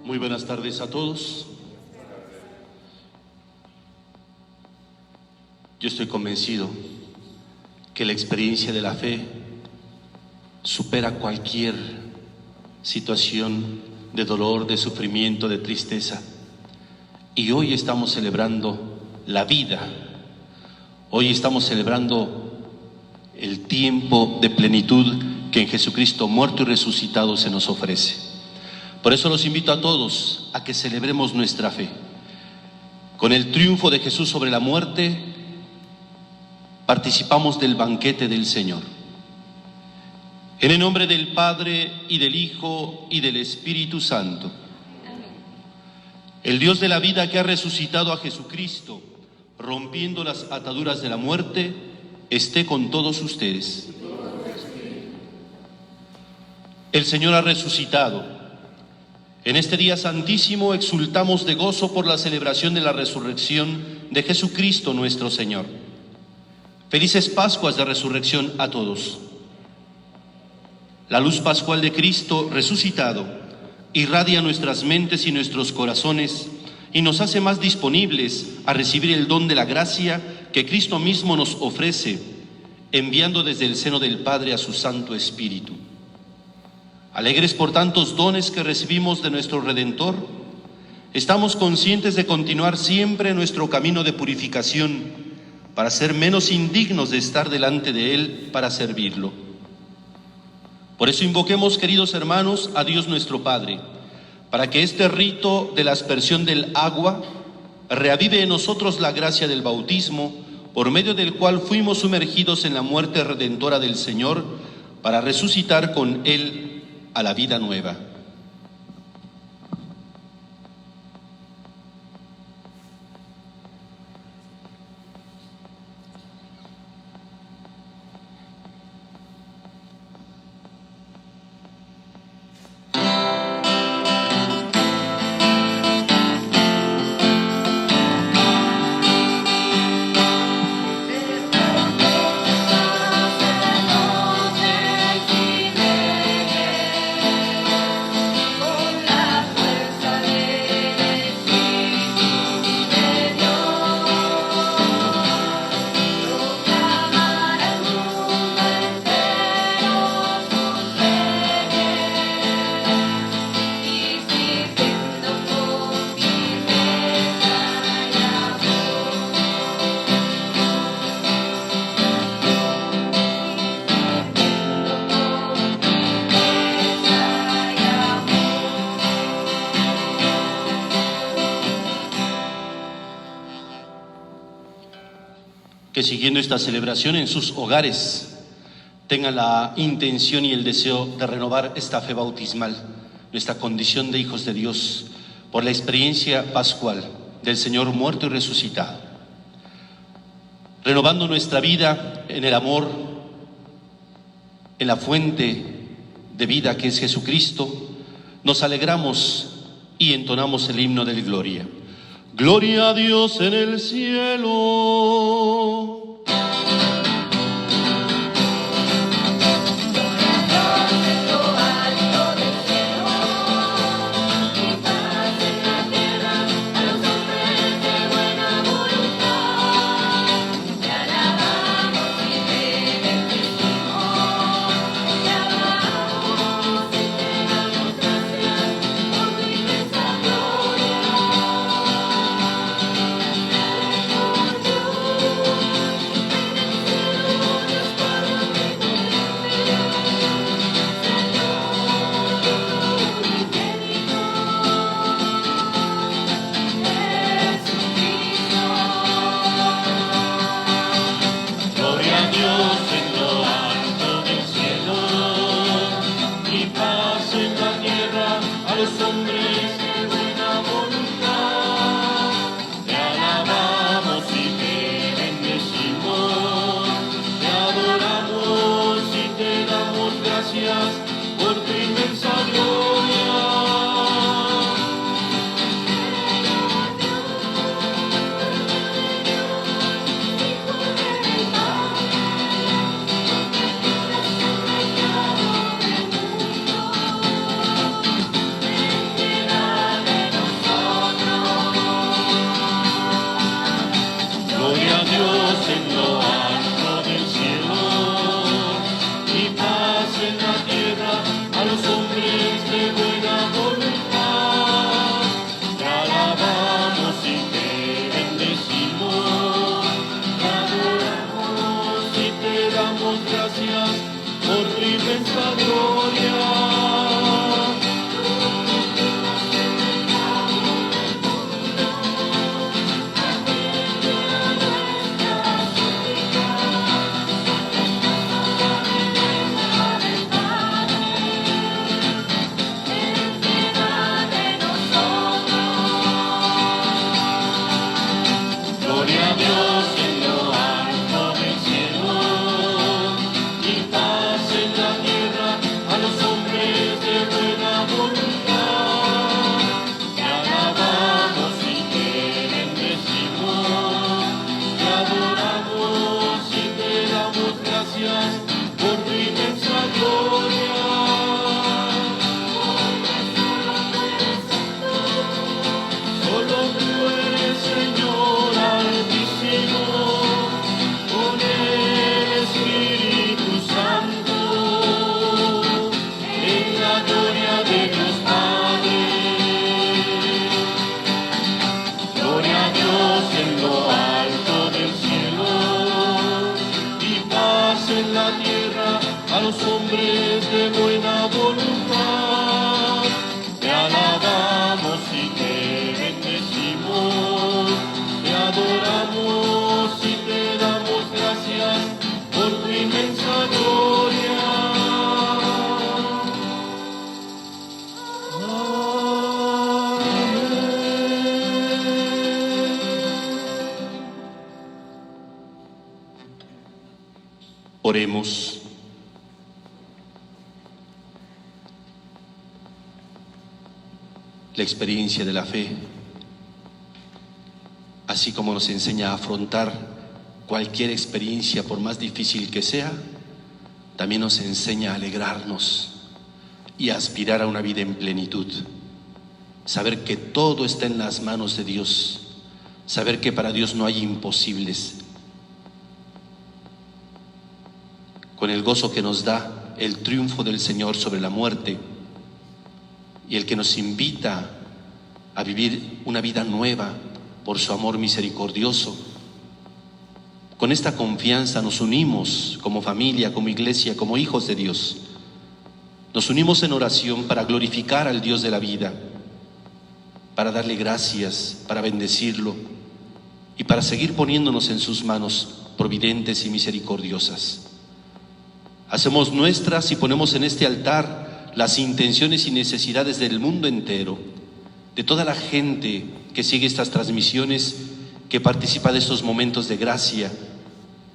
Muy buenas tardes a todos. Yo estoy convencido que la experiencia de la fe supera cualquier situación de dolor, de sufrimiento, de tristeza. Y hoy estamos celebrando la vida. Hoy estamos celebrando el tiempo de plenitud que en Jesucristo muerto y resucitado se nos ofrece. Por eso los invito a todos a que celebremos nuestra fe. Con el triunfo de Jesús sobre la muerte, participamos del banquete del Señor. En el nombre del Padre, y del Hijo, y del Espíritu Santo. El Dios de la vida, que ha resucitado a Jesucristo, rompiendo las ataduras de la muerte, esté con todos ustedes. El Señor ha resucitado. En este día santísimo exultamos de gozo por la celebración de la resurrección de Jesucristo nuestro Señor. Felices Pascuas de Resurrección a todos. La luz pascual de Cristo resucitado irradia nuestras mentes y nuestros corazones y nos hace más disponibles a recibir el don de la gracia que Cristo mismo nos ofrece, enviando desde el seno del Padre a su Santo Espíritu. Alegres por tantos dones que recibimos de nuestro Redentor, estamos conscientes de continuar siempre nuestro camino de purificación para ser menos indignos de estar delante de Él para servirlo. Por eso invoquemos, queridos hermanos, a Dios nuestro Padre, para que este rito de la aspersión del agua reavive en nosotros la gracia del bautismo, por medio del cual fuimos sumergidos en la muerte redentora del Señor, para resucitar con Él a la vida nueva. Que siguiendo esta celebración en sus hogares tengan la intención y el deseo de renovar esta fe bautismal, nuestra condición de hijos de Dios, por la experiencia pascual del Señor muerto y resucitado. Renovando nuestra vida en el amor, en la fuente de vida que es Jesucristo, nos alegramos y entonamos el himno del Gloria. Gloria a Dios en el cielo. Oremos. La experiencia de la fe, así como nos enseña a afrontar cualquier experiencia, por más difícil que sea, también nos enseña a alegrarnos y a aspirar a una vida en plenitud. Saber que todo está en las manos de Dios, saber que para Dios no hay imposibles. Con el gozo que nos da el triunfo del Señor sobre la muerte y el que nos invita a vivir una vida nueva por su amor misericordioso. Con esta confianza nos unimos como familia, como iglesia, como hijos de Dios. Nos unimos en oración para glorificar al Dios de la vida, para darle gracias, para bendecirlo y para seguir poniéndonos en sus manos providentes y misericordiosas. Hacemos nuestras y ponemos en este altar las intenciones y necesidades del mundo entero, de toda la gente que sigue estas transmisiones, que participa de estos momentos de gracia.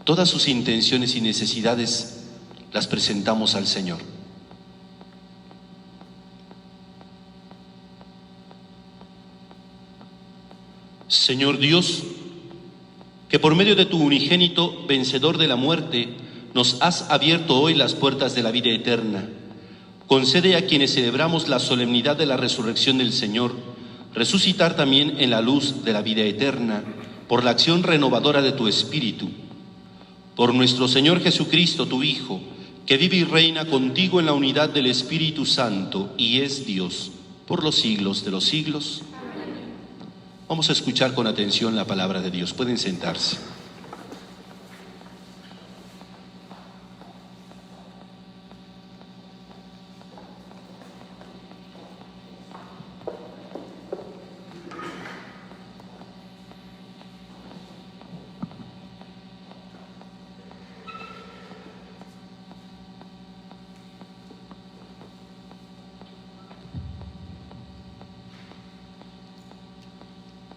Todas sus intenciones y necesidades las presentamos al Señor. Señor Dios, que por medio de tu unigénito, vencedor de la muerte, nos has abierto hoy las puertas de la vida eterna. Concede a quienes celebramos la solemnidad de la resurrección del Señor, resucitar también en la luz de la vida eterna, por la acción renovadora de tu Espíritu. Por nuestro Señor Jesucristo, tu Hijo, que vive y reina contigo en la unidad del Espíritu Santo y es Dios, por los siglos de los siglos. Vamos a escuchar con atención la palabra de Dios. Pueden sentarse.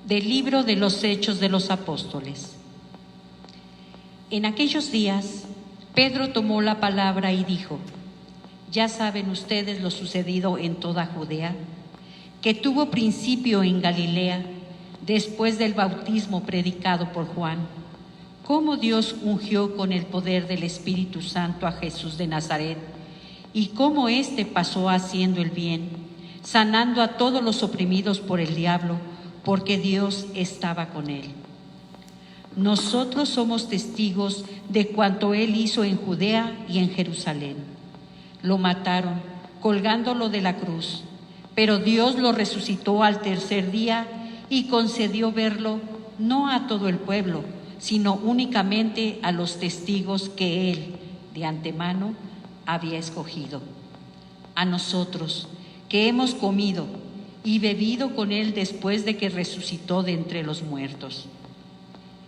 Del libro de los Hechos de los Apóstoles. En aquellos días, Pedro tomó la palabra y dijo: ya saben ustedes lo sucedido en toda Judea, que tuvo principio en Galilea, después del bautismo predicado por Juan, cómo Dios ungió con el poder del Espíritu Santo a Jesús de Nazaret, y cómo éste pasó haciendo el bien, sanando a todos los oprimidos por el diablo, porque Dios estaba con él. Nosotros somos testigos de cuanto él hizo en Judea y en Jerusalén. Lo mataron, colgándolo de la cruz, pero Dios lo resucitó al tercer día y concedió verlo no a todo el pueblo, sino únicamente a los testigos que él, de antemano, había escogido. A nosotros, que hemos comido y bebido con él después de que resucitó de entre los muertos.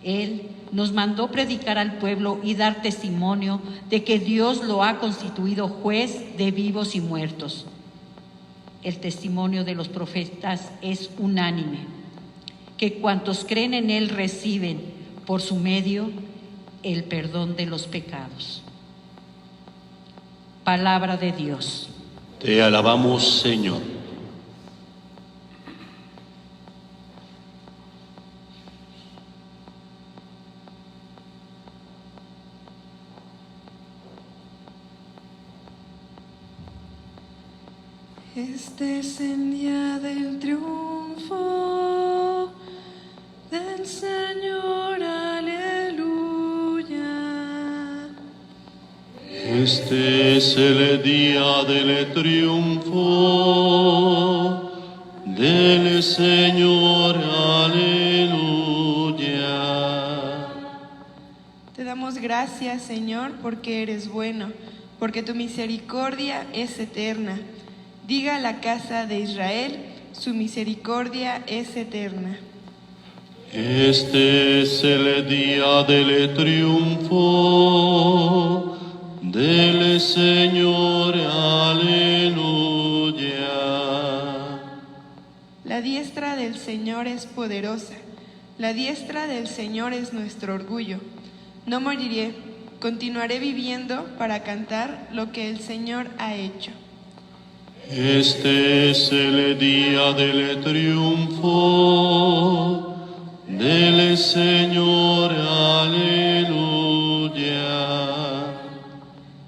Él nos mandó predicar al pueblo y dar testimonio de que Dios lo ha constituido juez de vivos y muertos. El testimonio de los profetas es unánime, que cuantos creen en él reciben por su medio el perdón de los pecados. Palabra de Dios. Te alabamos, Señor. Este es el día del triunfo del Señor, aleluya. Este es el día del triunfo del Señor, aleluya. Te damos gracias, Señor, porque eres bueno, porque tu misericordia es eterna. Diga a la casa de Israel, su misericordia es eterna. Este es el día del triunfo del Señor, aleluya. La diestra del Señor es poderosa, la diestra del Señor es nuestro orgullo. No moriré, Continuaré viviendo para cantar lo que el Señor ha hecho. Este es el día del triunfo del Señor, aleluya.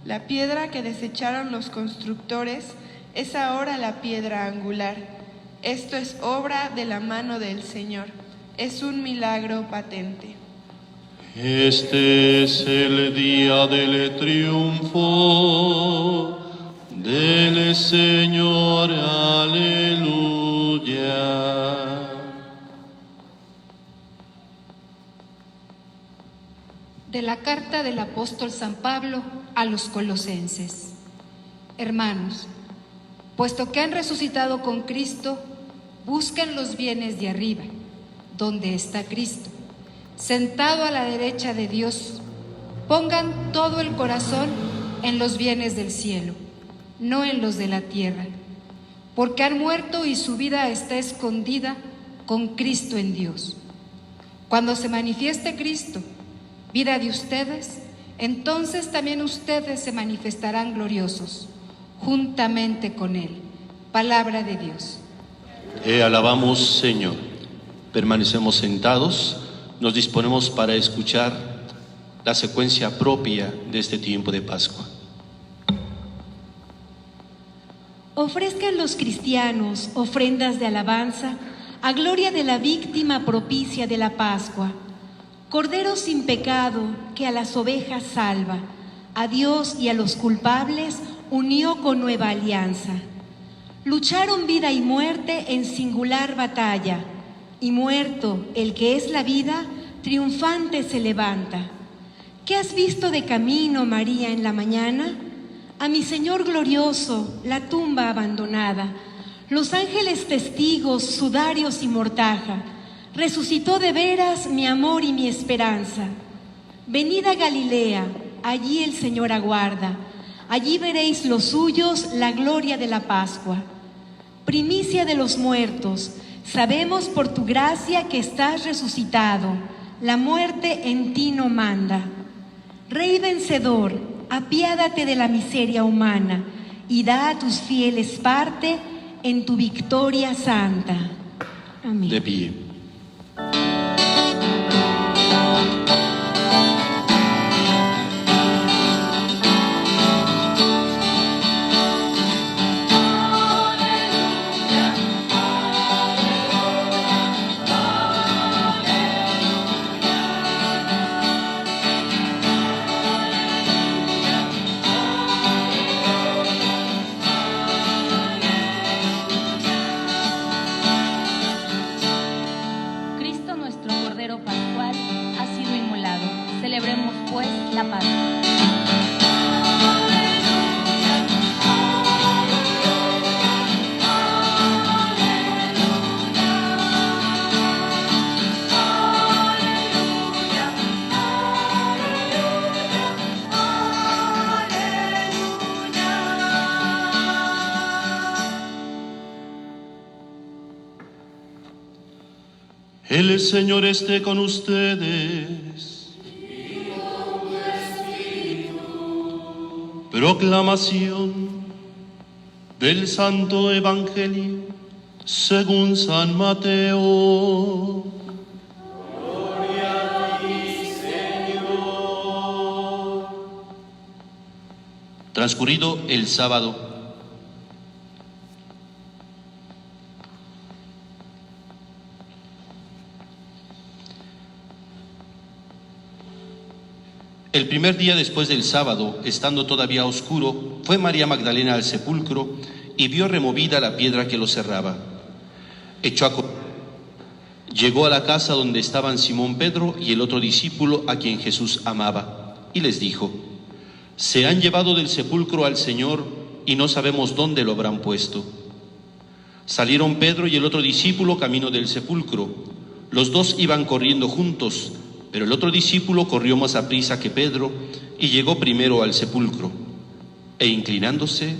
La piedra que desecharon los constructores es ahora la piedra angular. Esto es obra de la mano del Señor. Es un milagro patente. Este es el día del triunfo del Señor, aleluya. De la carta del apóstol San Pablo a los colosenses. Hermanos, puesto que han resucitado con Cristo, busquen los bienes de arriba, donde está Cristo, sentado a la derecha de Dios. Pongan todo el corazón en los bienes del cielo, no en los de la tierra, porque han muerto y su vida está escondida con Cristo en Dios. Cuando se manifieste Cristo, vida de ustedes, entonces también ustedes se manifestarán gloriosos, juntamente con Él. Palabra de Dios. Te alabamos, Señor. Permanecemos sentados, nos disponemos para escuchar la secuencia propia de este tiempo de Pascua. Ofrezcan los cristianos ofrendas de alabanza a gloria de la víctima propicia de la Pascua, Cordero sin pecado que a las ovejas salva, a Dios y a los culpables unió con nueva alianza. Lucharon vida y muerte en singular batalla, y muerto el que es la vida, triunfante se levanta. ¿Qué has visto de camino, María, en la mañana? A mi Señor glorioso, la tumba abandonada, los ángeles testigos, sudarios y mortaja. Resucitó de veras mi amor y mi esperanza. Venid a Galilea, allí el Señor aguarda. Allí veréis los suyos la gloria de la Pascua. Primicia de los muertos, sabemos por tu gracia que estás resucitado. La muerte en ti no manda. Rey vencedor, apiádate de la miseria humana y da a tus fieles parte en tu victoria santa. Amén. De pie. El Señor esté con ustedes. Proclamación del Santo Evangelio según San Mateo. Gloria a ti, Señor. Transcurrido el sábado, el primer día después del sábado, estando todavía oscuro, fue María Magdalena al sepulcro y vio removida la piedra que lo cerraba. Llegó a la casa donde estaban Simón Pedro y el otro discípulo a quien Jesús amaba, y les dijo: se han llevado del sepulcro al Señor y no sabemos dónde lo habrán puesto. Salieron Pedro y el otro discípulo camino del sepulcro. Los dos iban corriendo juntos, pero el otro discípulo corrió más aprisa que Pedro y llegó primero al sepulcro. E inclinándose,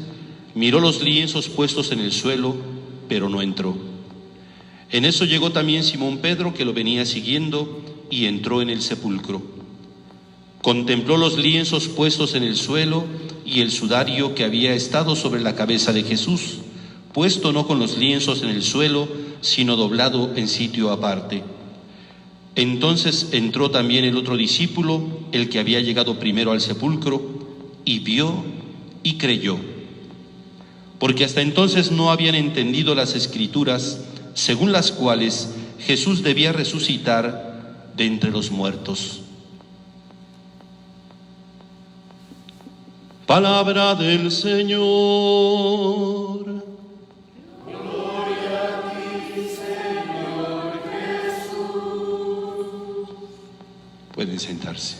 miró los lienzos puestos en el suelo, pero no entró. En eso llegó también Simón Pedro, que lo venía siguiendo, y entró en el sepulcro. Contempló los lienzos puestos en el suelo y el sudario que había estado sobre la cabeza de Jesús, puesto no con los lienzos en el suelo, sino doblado en sitio aparte. Entonces entró también el otro discípulo, el que había llegado primero al sepulcro, y vio y creyó, porque hasta entonces no habían entendido las Escrituras, según las cuales Jesús debía resucitar de entre los muertos. Palabra del Señor. Gloria a ti, Señor Jesús. Pueden sentarse.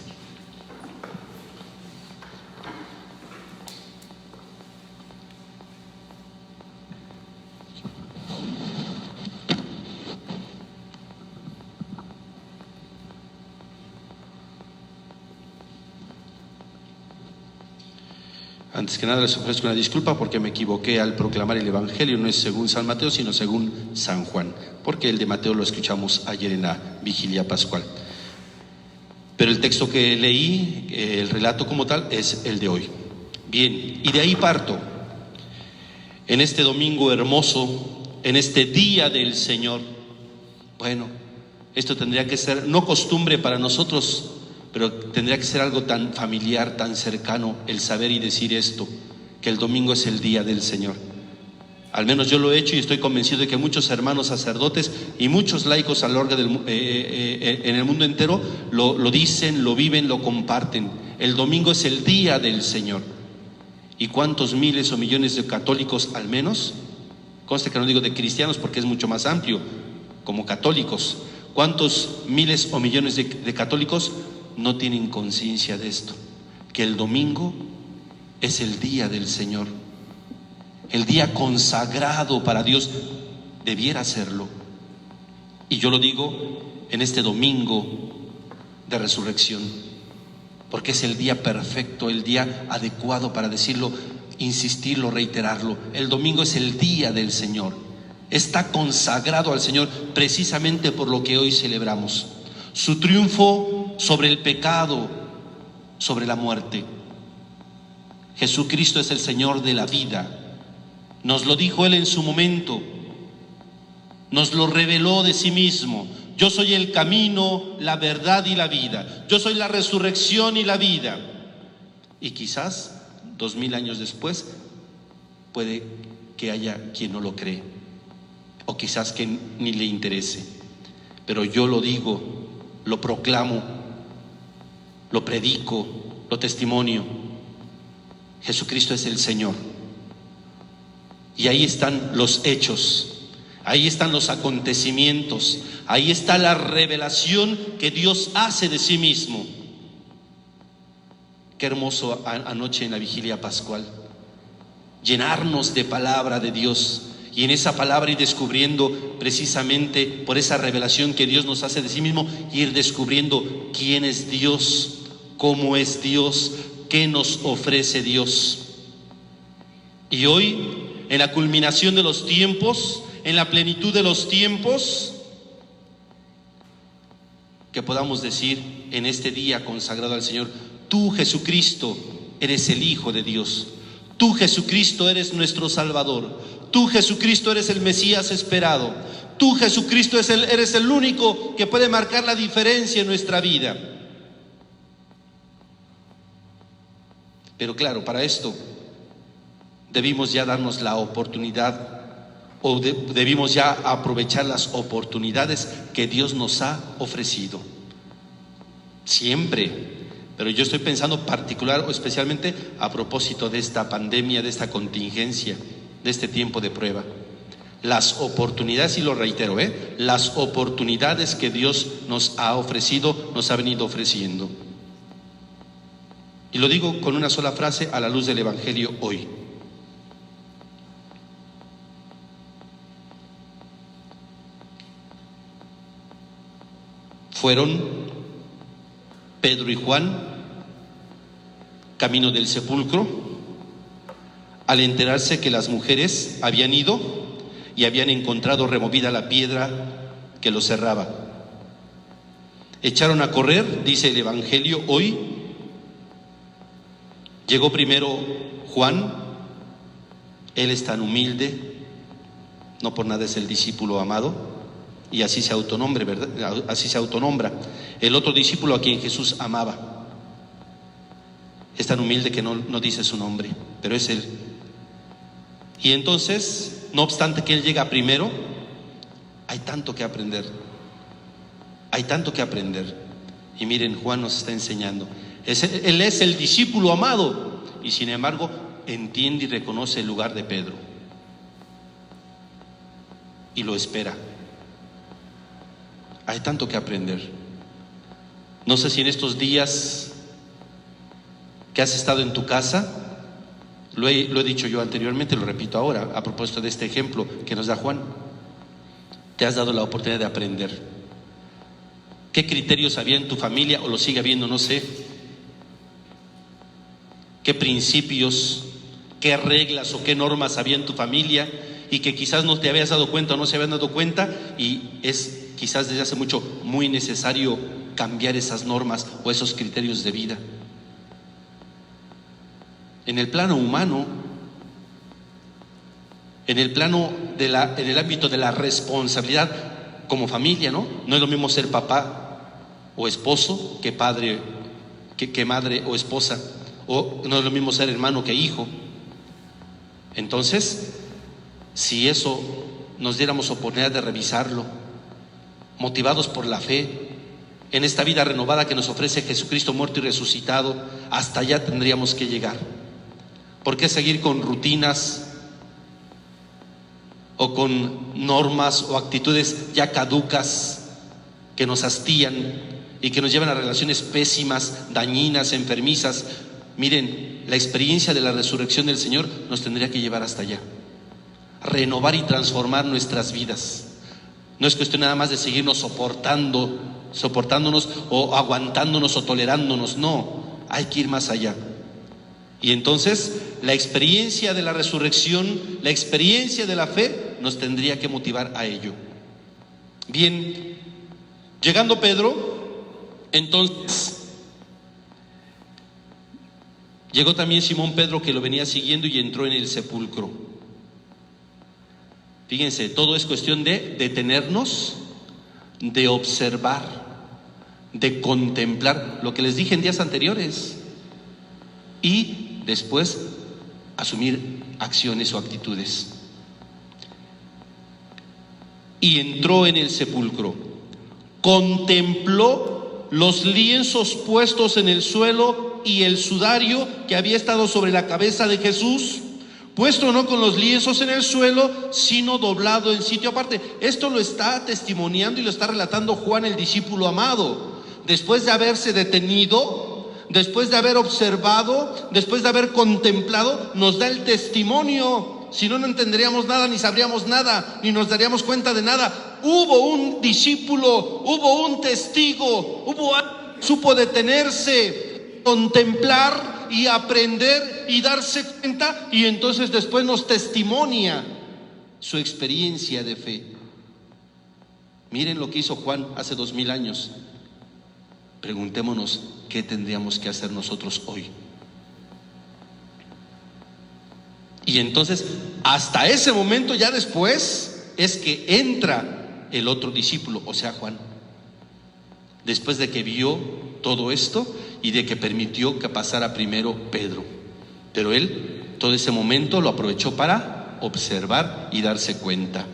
Antes que nada les ofrezco una disculpa porque me equivoqué al proclamar el Evangelio, no es según San Mateo, sino según San Juan, porque el de Mateo lo escuchamos ayer en la vigilia pascual. Pero el texto que leí, el relato como tal, es el de hoy. Bien, y de ahí parto. En este domingo hermoso, en este día del Señor, bueno, esto tendría que ser no costumbre para nosotros, pero tendría que ser algo tan familiar, tan cercano, el saber y decir esto, que el domingo es el día del Señor. Al menos yo lo he hecho y estoy convencido de que muchos hermanos sacerdotes y muchos laicos a lo largo en el mundo entero lo dicen, lo viven, lo comparten. El domingo es el día del Señor. ¿Y cuántos miles o millones de católicos al menos? Conste que no digo de cristianos porque es mucho más amplio, como católicos. ¿Cuántos miles o millones de católicos no tienen conciencia de esto? Que el domingo es el día del Señor, el día consagrado para Dios, debiera serlo. Y yo lo digo en este domingo de resurrección, porque es el día perfecto, el día adecuado para decirlo, insistirlo, reiterarlo. El domingo es el día del Señor, está consagrado al Señor precisamente por lo que hoy celebramos, su triunfo sobre el pecado, sobre la muerte. Jesucristo es el Señor de la vida. Nos lo dijo Él en su momento, nos lo reveló de sí mismo. Yo soy el camino, la verdad y la vida. Yo soy la resurrección y la vida. Y quizás 2000 años después puede que haya quien no lo cree, o quizás que ni le interese. Pero yo lo digo, lo proclamo, lo predico, lo testimonio. Jesucristo es el Señor. Y ahí están los hechos, ahí están los acontecimientos, ahí está la revelación que Dios hace de sí mismo. Qué hermoso anoche en la vigilia pascual, llenarnos de palabra de Dios, y en esa palabra ir descubriendo precisamente por esa revelación que Dios nos hace de sí mismo, ir descubriendo quién es Dios, cómo es Dios, qué nos ofrece Dios. Y hoy, en la culminación de los tiempos, en la plenitud de los tiempos, que podamos decir en este día consagrado al Señor: tú, Jesucristo, eres el Hijo de Dios. Tú, Jesucristo, eres nuestro Salvador. Tú, Jesucristo, eres el Mesías esperado. Tú, Jesucristo, eres el único que puede marcar la diferencia en nuestra vida. Pero claro, para esto debimos ya darnos la oportunidad, o debimos ya aprovechar las oportunidades que Dios nos ha ofrecido. Siempre, pero yo estoy pensando particular o especialmente a propósito de esta pandemia, de esta contingencia, de este tiempo de prueba. Las oportunidades, y lo reitero, las oportunidades que Dios nos ha ofrecido, nos ha venido ofreciendo. Y lo digo con una sola frase a la luz del Evangelio hoy. Fueron Pedro y Juan camino del sepulcro al enterarse que las mujeres habían ido y habían encontrado removida la piedra que lo cerraba. Echaron a correr, dice el Evangelio hoy, Llegó primero Juan, él es tan humilde, no por nada es el discípulo amado, y así se autonombra, ¿verdad? Así se autonombra. El otro discípulo a quien Jesús amaba. Es tan humilde que no dice su nombre, pero es él. Y entonces, no obstante que él llega primero, hay tanto que aprender. Hay tanto que aprender. Y miren, Juan nos está enseñando. Él es el discípulo amado, y sin embargo entiende y reconoce el lugar de Pedro y lo espera. Hay tanto que aprender. No sé si en estos días que has estado en tu casa, lo he dicho yo anteriormente, lo repito ahora a propósito de este ejemplo que nos da Juan, te has dado la oportunidad de aprender. ¿Qué criterios había en tu familia, o lo sigue habiendo? No sé. ¿Qué principios, qué reglas o qué normas había en tu familia y que quizás no te habías dado cuenta o no se habían dado cuenta, y es quizás desde hace mucho muy necesario cambiar esas normas o esos criterios de vida? En el plano humano, en el plano en el ámbito de la responsabilidad como familia, ¿no? No es lo mismo ser papá o esposo que padre, que madre o esposa. O no es lo mismo ser hermano que hijo. Entonces, si eso nos diéramos oportunidad de revisarlo, motivados por la fe, en esta vida renovada que nos ofrece Jesucristo muerto y resucitado, hasta allá tendríamos que llegar. ¿Por qué seguir con rutinas o con normas o actitudes ya caducas que nos hastían y que nos llevan a relaciones pésimas, dañinas, enfermizas? Miren, la experiencia de la resurrección del Señor nos tendría que llevar hasta allá, renovar y transformar nuestras vidas. No es cuestión nada más de seguirnos soportándonos o aguantándonos o tolerándonos, no, hay que ir más allá. Y entonces la experiencia de la resurrección, la experiencia de la fe nos tendría que motivar a ello. Bien, llegando Pedro, entonces llegó también Simón Pedro, que lo venía siguiendo, y entró en el sepulcro. Fíjense, todo es cuestión de detenernos, de observar, de contemplar lo que les dije en días anteriores, y después asumir acciones o actitudes. Y entró en el sepulcro, contempló los lienzos puestos en el suelo y el sudario que había estado sobre la cabeza de Jesús, puesto no con los lienzos en el suelo, sino doblado en sitio aparte. Esto lo está testimoniando y lo está relatando Juan, el discípulo amado, después de haberse detenido, después de haber observado, después de haber contemplado, nos da el testimonio. Si no, no entenderíamos nada, ni sabríamos nada, ni nos daríamos cuenta de nada. Hubo un discípulo, hubo un testigo, supo detenerse, contemplar y aprender y darse cuenta, y entonces después nos testimonia su experiencia de fe. Miren lo que hizo Juan hace 2000 años. Preguntémonos qué tendríamos que hacer nosotros hoy. Y entonces, hasta ese momento, ya después, es que entra el otro discípulo, o sea, Juan. Después de que vio todo esto y de que permitió que pasara primero Pedro. Pero él, todo ese momento lo aprovechó para observar y darse cuenta.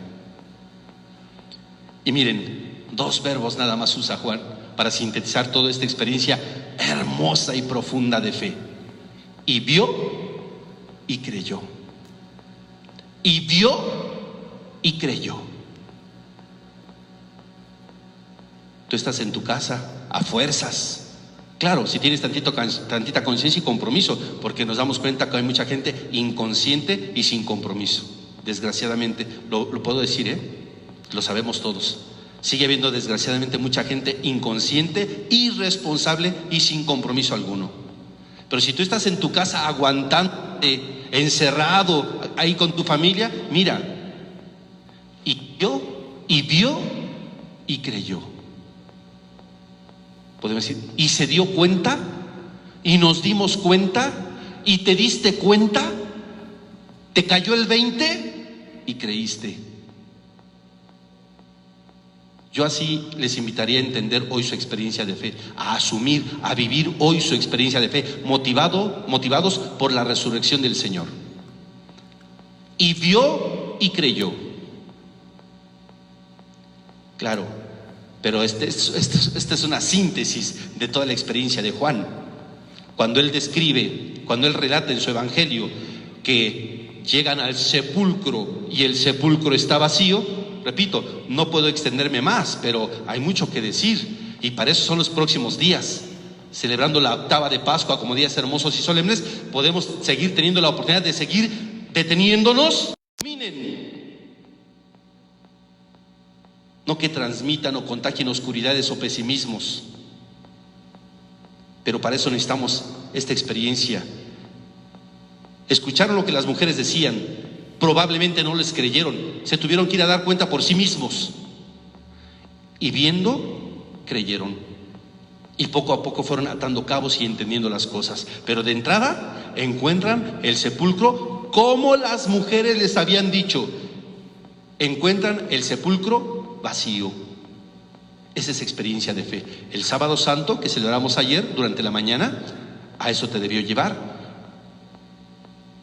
Y miren, 2 verbos nada más usa Juan para sintetizar toda esta experiencia hermosa y profunda de fe. Y vio y creyó. Y vio y creyó. Tú estás en tu casa a fuerzas. Claro, si tienes tantita conciencia y compromiso, porque nos damos cuenta que hay mucha gente inconsciente y sin compromiso. Desgraciadamente, lo puedo decir, lo sabemos todos. Sigue habiendo desgraciadamente mucha gente inconsciente, irresponsable y sin compromiso alguno. Pero si tú estás en tu casa aguantándote, encerrado ahí con tu familia, mira, y vio y creyó. Podemos decir, y se dio cuenta, y nos dimos cuenta, y te diste cuenta, te cayó el 20 y creíste. Yo así les invitaría a entender hoy su experiencia de fe, a asumir, a vivir hoy su experiencia de fe, motivados por la resurrección del Señor. Y vio y creyó. Claro, pero esta es una síntesis de toda la experiencia de Juan. Cuando él describe, cuando él relata en su evangelio que llegan al sepulcro y el sepulcro está vacío, repito, no puedo extenderme más, pero hay mucho que decir, y para eso son los próximos días. Celebrando la octava de Pascua como días hermosos y solemnes, podemos seguir teniendo la oportunidad de seguir deteniéndonos. No que transmitan o contagien oscuridades o pesimismos, pero para eso necesitamos esta experiencia. Escucharon lo que las mujeres decían, probablemente no les creyeron, se tuvieron que ir a dar cuenta por sí mismos, y viendo, creyeron, y poco a poco fueron atando cabos y entendiendo las cosas. Pero de entrada encuentran el sepulcro como las mujeres les habían dicho, encuentran el sepulcro vacío. Esa es experiencia de fe. El sábado santo que celebramos ayer durante la mañana, a eso te debió llevar.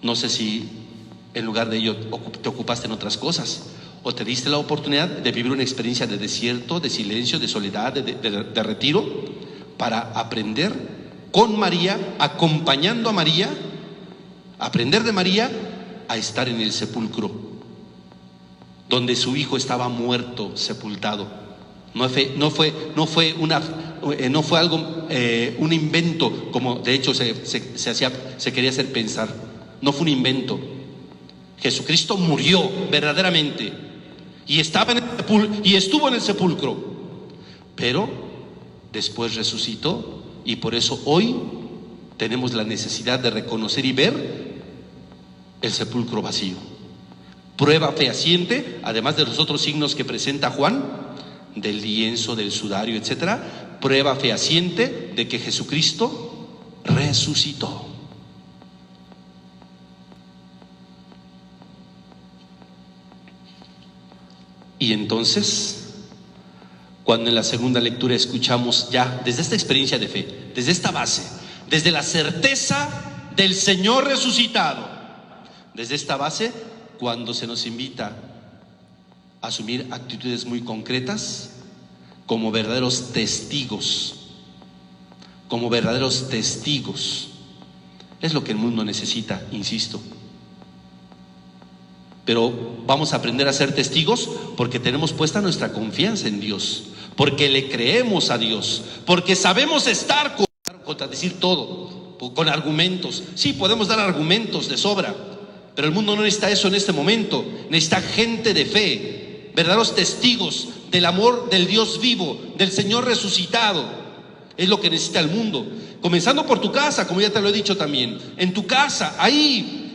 No sé si en lugar de ello te ocupaste en otras cosas, o te diste la oportunidad de vivir una experiencia de desierto, de silencio, de soledad, de retiro, para aprender con María, acompañando a María, aprender de María a estar en el sepulcro, donde su hijo estaba muerto, sepultado. No fue algo, un invento, como de hecho se quería hacer pensar. No fue un invento. Jesucristo murió verdaderamente y estuvo en el sepulcro, pero después resucitó, y por eso hoy tenemos la necesidad de reconocer y ver el sepulcro vacío. Prueba fehaciente, además de los otros signos que presenta Juan, del lienzo, del sudario, etcétera, prueba fehaciente de que Jesucristo resucitó. Y entonces, cuando en la segunda lectura escuchamos ya desde esta experiencia de fe, desde esta base, desde la certeza del Señor resucitado, desde esta base, cuando se nos invita a asumir actitudes muy concretas como verdaderos testigos, es lo que el mundo necesita, insisto. Pero vamos a aprender a ser testigos porque tenemos puesta nuestra confianza en Dios, porque le creemos a Dios, porque sabemos estar contradecir todo con argumentos. Sí, podemos dar argumentos de sobra, pero el mundo no necesita eso en este momento. Necesita gente de fe, verdaderos testigos del amor del Dios vivo, del Señor resucitado. Es lo que necesita el mundo, comenzando por tu casa, como ya te lo he dicho también. En tu casa, ahí,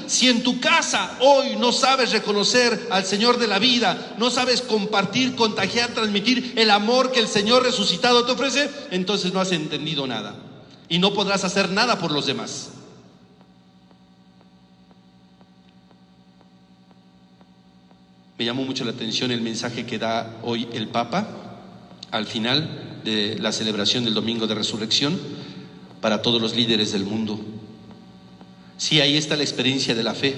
si en tu casa hoy no sabes reconocer al Señor de la vida, no sabes compartir, contagiar, transmitir el amor que el Señor resucitado te ofrece, entonces no has entendido nada y no podrás hacer nada por los demás. Me llamó mucho la atención el mensaje que da hoy el Papa al final de la celebración del Domingo de Resurrección para todos los líderes del mundo. Sí, ahí está la experiencia de la fe,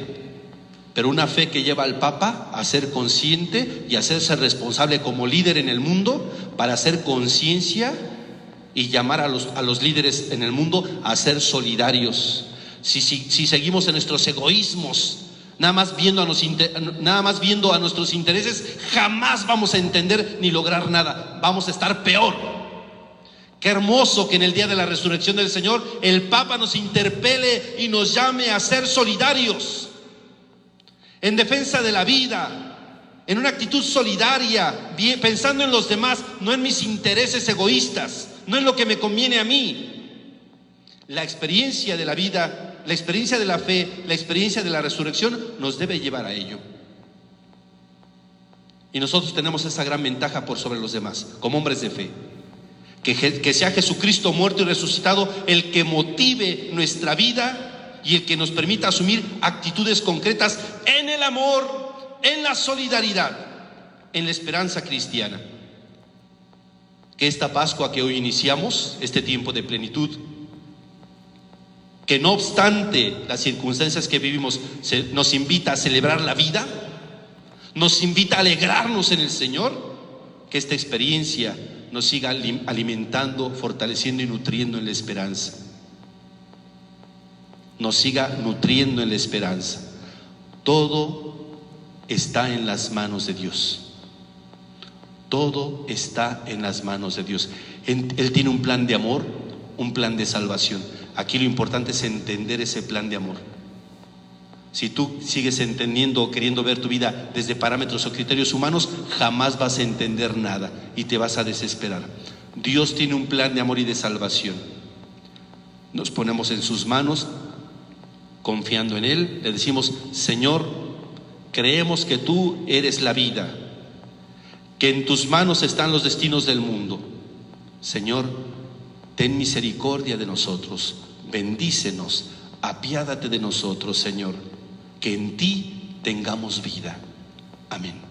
pero una fe que lleva al Papa a ser consciente y a hacerse responsable como líder en el mundo para hacer conciencia y llamar a los líderes en el mundo a ser solidarios. Si seguimos en nuestros egoísmos, nada más viendo a nuestros intereses, jamás vamos a entender ni lograr nada, vamos a estar peor. Qué hermoso que en el día de la resurrección del Señor el Papa nos interpele y nos llame a ser solidarios, en defensa de la vida, en una actitud solidaria, pensando en los demás, no en mis intereses egoístas, no en lo que me conviene a mí. La experiencia de la vida, la experiencia de la fe, la experiencia de la resurrección nos debe llevar a ello. Y nosotros tenemos esa gran ventaja por sobre los demás, como hombres de fe. Que sea Jesucristo muerto y resucitado el que motive nuestra vida y el que nos permita asumir actitudes concretas en el amor, en la solidaridad, en la esperanza cristiana. Que esta Pascua que hoy iniciamos, este tiempo de plenitud, que no obstante las circunstancias que vivimos, nos invita a celebrar la vida, nos invita a alegrarnos en el Señor, que esta experiencia nos siga alimentando, fortaleciendo y nutriendo en la esperanza. Nos siga nutriendo en la esperanza. Todo está en las manos de Dios. Todo está en las manos de Dios. Él tiene un plan de amor, un plan de salvación. Aquí lo importante es entender ese plan de amor. Si tú sigues entendiendo o queriendo ver tu vida desde parámetros o criterios humanos, jamás vas a entender nada y te vas a desesperar. Dios tiene un plan de amor y de salvación. Nos ponemos en sus manos, confiando en Él. Le decimos: Señor, creemos que tú eres la vida, que en tus manos están los destinos del mundo. Señor, ten misericordia de nosotros, bendícenos, apiádate de nosotros, Señor, que en ti tengamos vida. Amén.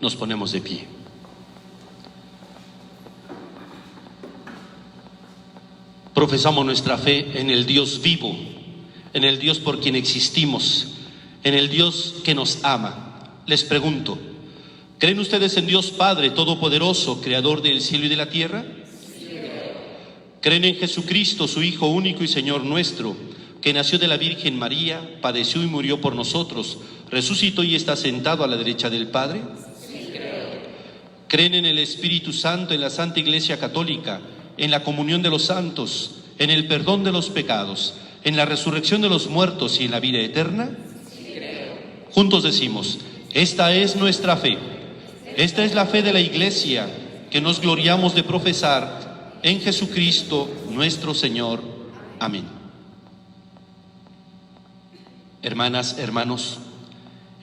Nos ponemos de pie. Profesamos nuestra fe en el Dios vivo, en el Dios por quien existimos, en el Dios que nos ama. Les pregunto, ¿creen ustedes en Dios Padre Todopoderoso, Creador del cielo y de la tierra? Sí. ¿Creen en Jesucristo, su Hijo único y Señor nuestro, que nació de la Virgen María, padeció y murió por nosotros, resucitó y está sentado a la derecha del Padre? ¿Creen en el Espíritu Santo, en la Santa Iglesia Católica, en la comunión de los santos, en el perdón de los pecados, en la resurrección de los muertos y en la vida eterna? Sí, creo. Juntos decimos: esta es nuestra fe. Esta es la fe de la Iglesia que nos gloriamos de profesar en Jesucristo nuestro Señor. Amén. Hermanas, hermanos,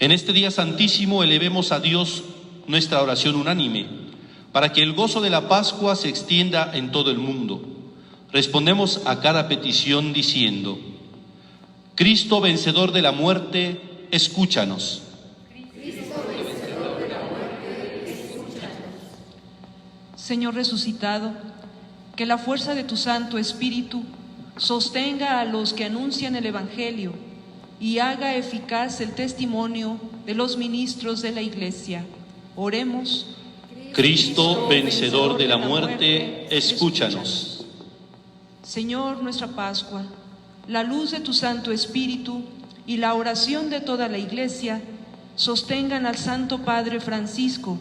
en este día santísimo elevemos a Dios nuestra oración unánime, para que el gozo de la Pascua se extienda en todo el mundo. Respondemos a cada petición diciendo: Cristo, vencedor de la muerte, escúchanos. Cristo, vencedor de la muerte, escúchanos. Señor resucitado, que la fuerza de tu Santo Espíritu sostenga a los que anuncian el Evangelio y haga eficaz el testimonio de los ministros de la Iglesia. Oremos. Cristo, vencedor de la muerte, escúchanos. Señor, nuestra Pascua, la luz de tu Santo Espíritu y la oración de toda la Iglesia sostengan al Santo Padre Francisco,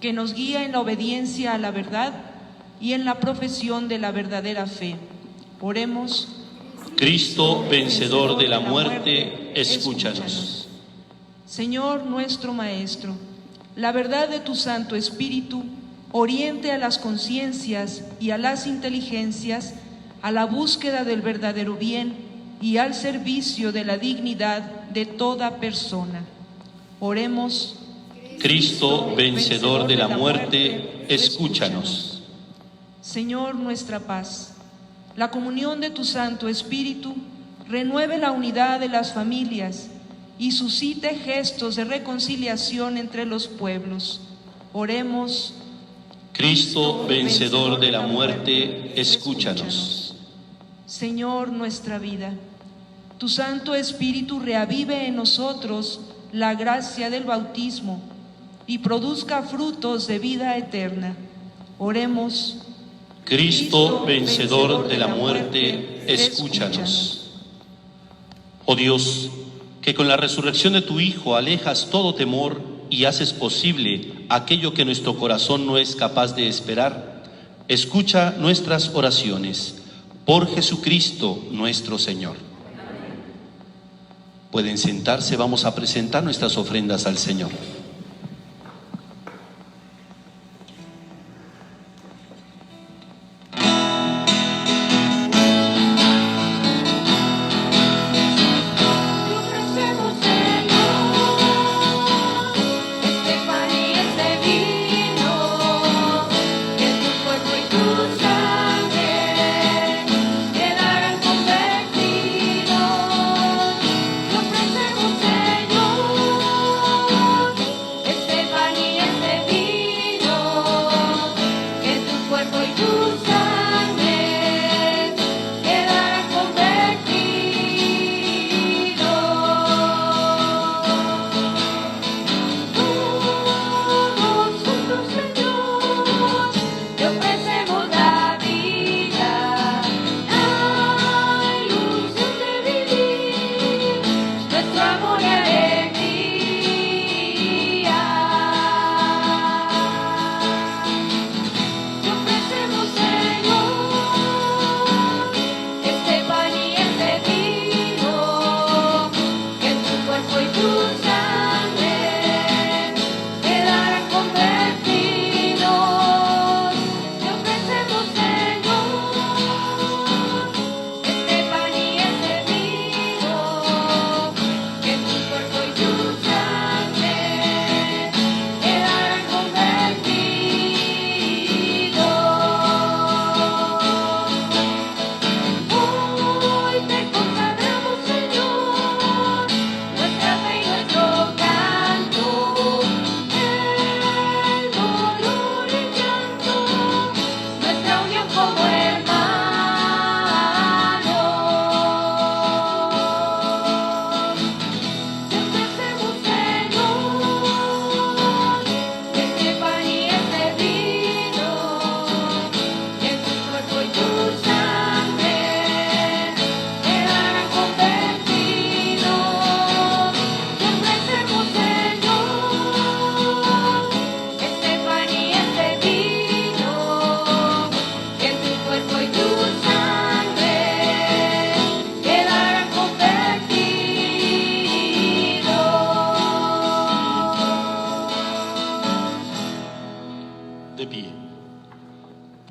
que nos guía en la obediencia a la verdad y en la profesión de la verdadera fe. Oremos. Cristo, vencedor de la muerte, escúchanos. Señor nuestro Maestro, la verdad de tu Santo Espíritu oriente a las conciencias y a las inteligencias a la búsqueda del verdadero bien y al servicio de la dignidad de toda persona. Oremos. Cristo, vencedor de la muerte, escúchanos. Señor, nuestra paz, la comunión de tu Santo Espíritu renueve la unidad de las familias y suscite gestos de reconciliación entre los pueblos. Oremos. Cristo, vencedor de la muerte, escúchanos. Señor, nuestra vida, tu Santo Espíritu reavive en nosotros la gracia del bautismo y produzca frutos de vida eterna. Oremos. Cristo, vencedor de la muerte, escúchanos. Oh Dios, que con la resurrección de tu Hijo alejas todo temor y haces posible aquello que nuestro corazón no es capaz de esperar, escucha nuestras oraciones. Por Jesucristo nuestro Señor. Pueden sentarse, vamos a presentar nuestras ofrendas al Señor.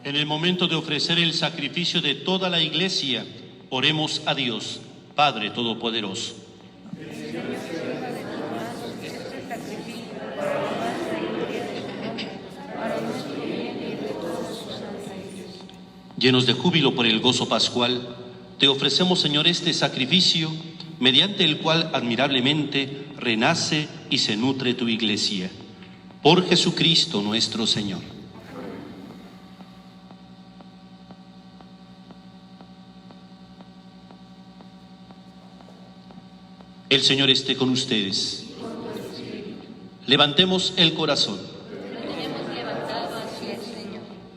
En el momento de ofrecer el sacrificio de toda la Iglesia, oremos a Dios, Padre Todopoderoso. Llenos de júbilo por el gozo pascual, te ofrecemos, Señor, este sacrificio, mediante el cual admirablemente renace y se nutre tu Iglesia. Por Jesucristo nuestro Señor. El Señor esté con ustedes. Levantemos el corazón.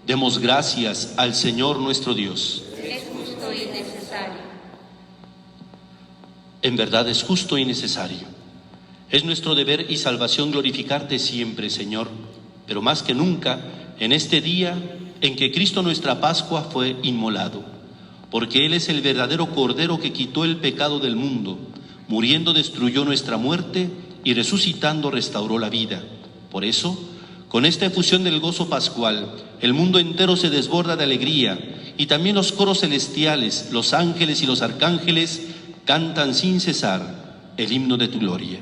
Demos gracias al Señor nuestro Dios. Es justo y necesario. En verdad es justo y necesario. Es nuestro deber y salvación glorificarte siempre, Señor, pero más que nunca en este día en que Cristo nuestra Pascua fue inmolado, porque Él es el verdadero Cordero que quitó el pecado del mundo, muriendo destruyó nuestra muerte y resucitando restauró la vida. Por eso, con esta efusión del gozo pascual, el mundo entero se desborda de alegría y también los coros celestiales, los ángeles y los arcángeles cantan sin cesar el himno de tu gloria.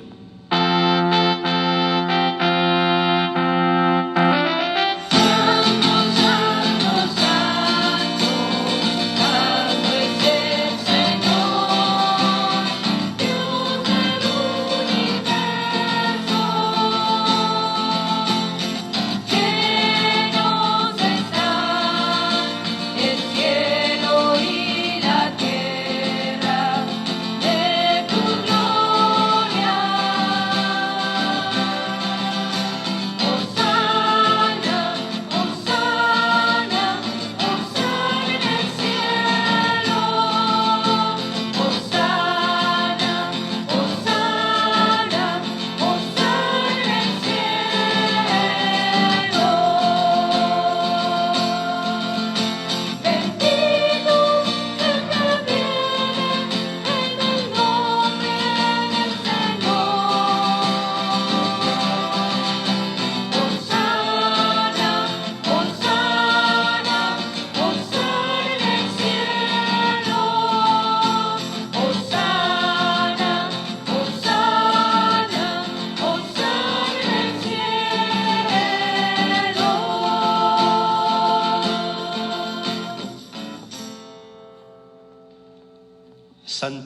De tu gloria.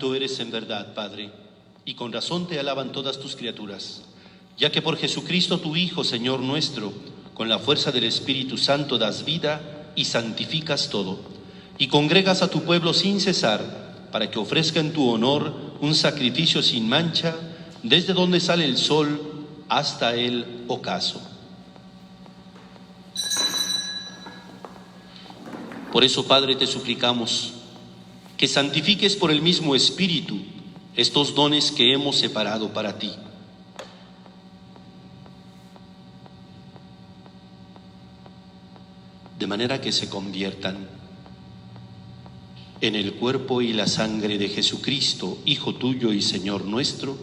Santo eres en verdad, Padre, y con razón te alaban todas tus criaturas, ya que por Jesucristo tu Hijo, Señor nuestro, con la fuerza del Espíritu Santo das vida y santificas todo, y congregas a tu pueblo sin cesar, para que ofrezca en tu honor un sacrificio sin mancha, desde donde sale el sol hasta el ocaso. Por eso, Padre, te suplicamos que santifiques por el mismo Espíritu estos dones que hemos separado para ti. De manera que se conviertan en el cuerpo y la sangre de Jesucristo, Hijo tuyo y Señor nuestro,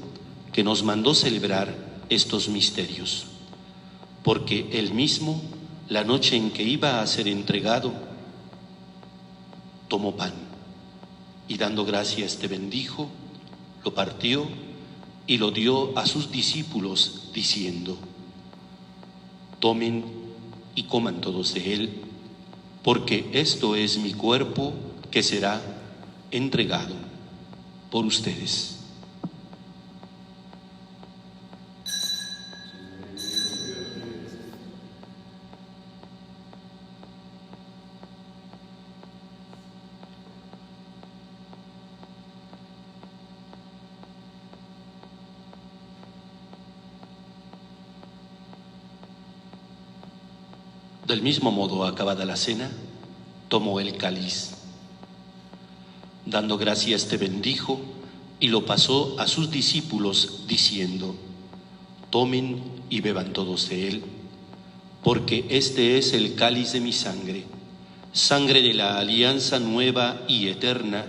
que nos mandó celebrar estos misterios. Porque él mismo, la noche en que iba a ser entregado, tomó pan y dando gracias te bendijo, lo partió y lo dio a sus discípulos diciendo: tomen y coman todos de él, porque esto es mi cuerpo que será entregado por ustedes. Del mismo modo, acabada la cena, tomó el cáliz. Dando gracias te bendijo y lo pasó a sus discípulos diciendo: tomen y beban todos de él, porque este es el cáliz de mi sangre, sangre de la alianza nueva y eterna,